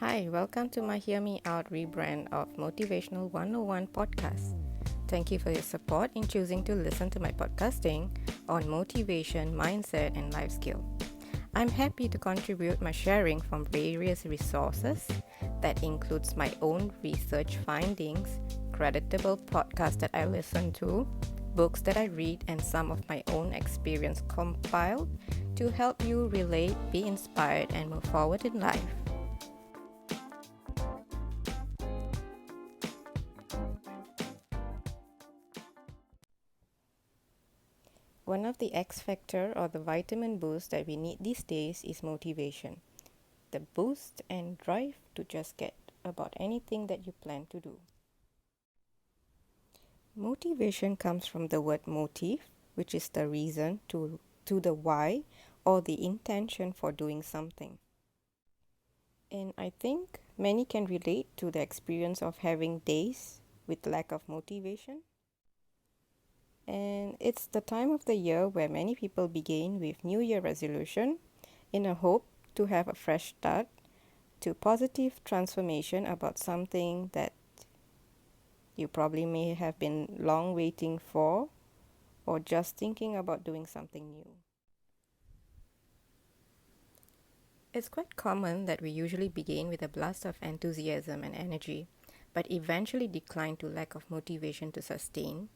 Hi, welcome to my HearMeOut rebrand of Motivational 101 podcast. Thank you for your support in choosing to listen to my podcasting on motivation, mindset, and life skill. I'm happy to contribute my sharing from various resources that includes my own research findings, creditable podcasts that I listen to, books that I read, and some of my own experience compiled to help you relate, be inspired, and move forward in life. One of the X factor or the vitamin boost that we need these days is motivation. The boost and drive to just get about anything that you plan to do. Motivation comes from the word motive, which is the reason to the why or the intention for doing something. And I think many can relate to the experience of having days with lack of motivation. And it's the time of the year where many people begin with New Year resolution in a hope to have a fresh start to positive transformation about something that you probably may have been long waiting for or just thinking about doing something new. It's quite common that we usually begin with a blast of enthusiasm and energy, but eventually decline to lack of motivation to sustain,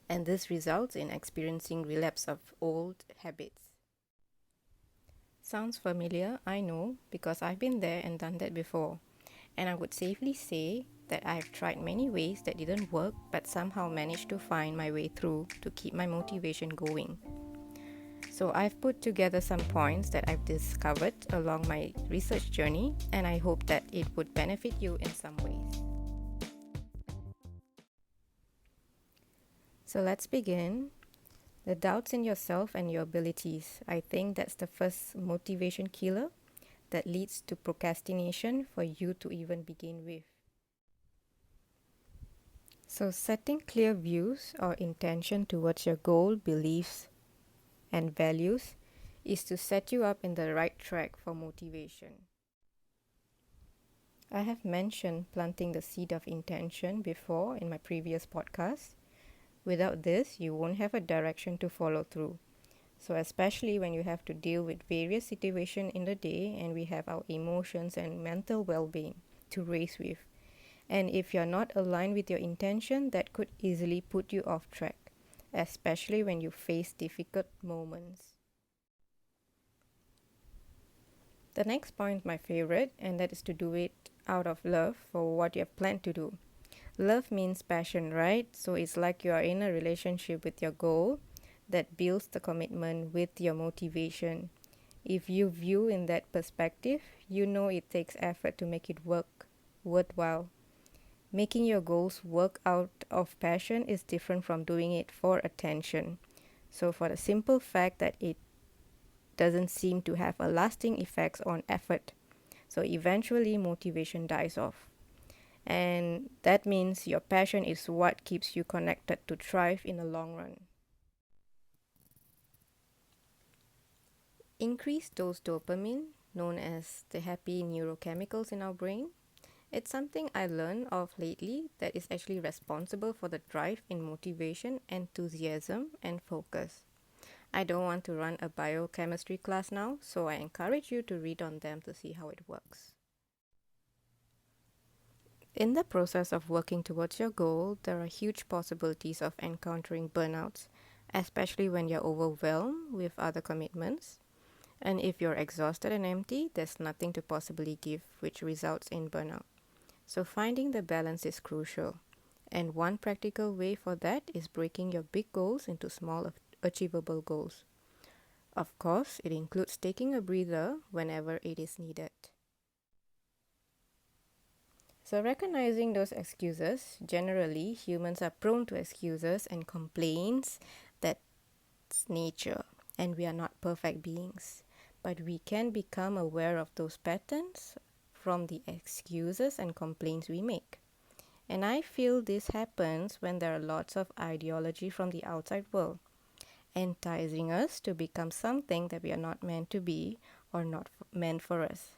and this results in experiencing relapse of old habits. Sounds familiar, I know, because I've been there and done that before. And I would safely say that I've tried many ways that didn't work but somehow managed to find my way through to keep my motivation going. So I've put together some points that I've discovered along my research journey, and I hope that it would benefit you in some ways. So let's begin. The doubts in yourself and your abilities. I think that's the first motivation killer that leads to procrastination for you to even begin with. So setting clear views or intention towards your goal, beliefs, and values is to set you up in the right track for motivation. I have mentioned planting the seed of intention before in my previous podcast. Without this, you won't have a direction to follow through. So especially when you have to deal with various situations in the day and we have our emotions and mental well-being to race with. And if you're not aligned with your intention, that could easily put you off track, especially when you face difficult moments. The next point, my favorite, and that is to do it out of love for what you have planned to do. Love means passion, right? So it's like you are in a relationship with your goal that builds the commitment with your motivation. If you view in that perspective, you know it takes effort to make it worthwhile. Making your goals work out of passion is different from doing it for attention. So for the simple fact that it doesn't seem to have a lasting effects on effort. So eventually motivation dies off. And that means your passion is what keeps you connected to thrive in the long run. Increased dose dopamine, known as the happy neurochemicals in our brain. It's something I learned of lately that is actually responsible for the drive in motivation, enthusiasm, and focus. I don't want to run a biochemistry class now, so I encourage you to read on them to see how it works. In the process of working towards your goal, there are huge possibilities of encountering burnouts, especially when you're overwhelmed with other commitments. And if you're exhausted and empty, there's nothing to possibly give, which results in burnout. So finding the balance is crucial. And one practical way for that is breaking your big goals into small achievable goals. Of course, it includes taking a breather whenever it is needed. So recognizing those excuses, generally humans are prone to excuses and complaints. That's nature, and we are not perfect beings. But we can become aware of those patterns from the excuses and complaints we make. And I feel this happens when there are lots of ideology from the outside world, enticing us to become something that we are not meant to be or not meant for us.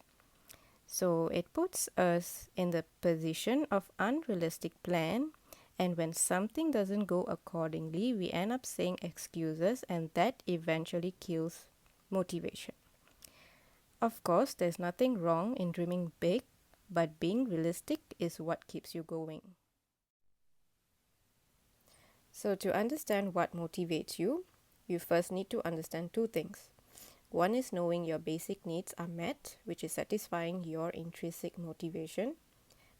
So it puts us in the position of unrealistic plan, and when something doesn't go accordingly, we end up saying excuses, and that eventually kills motivation. Of course, there's nothing wrong in dreaming big, but being realistic is what keeps you going. So, to understand what motivates you, you first need to understand two things. One is knowing your basic needs are met, which is satisfying your intrinsic motivation,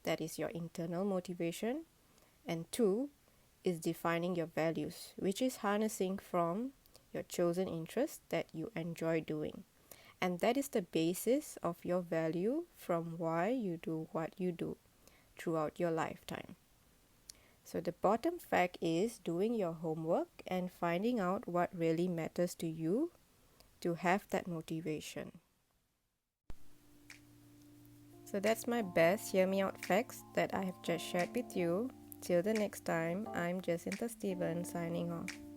that is your internal motivation. And two is defining your values, which is harnessing from your chosen interests that you enjoy doing. And that is the basis of your value from why you do what you do throughout your lifetime. So, the bottom fact is doing your homework and finding out what really matters to you to have that motivation. So, that's my best Hear Me Out facts that I have just shared with you. Till the next time, I'm Jacintha Stevens signing off.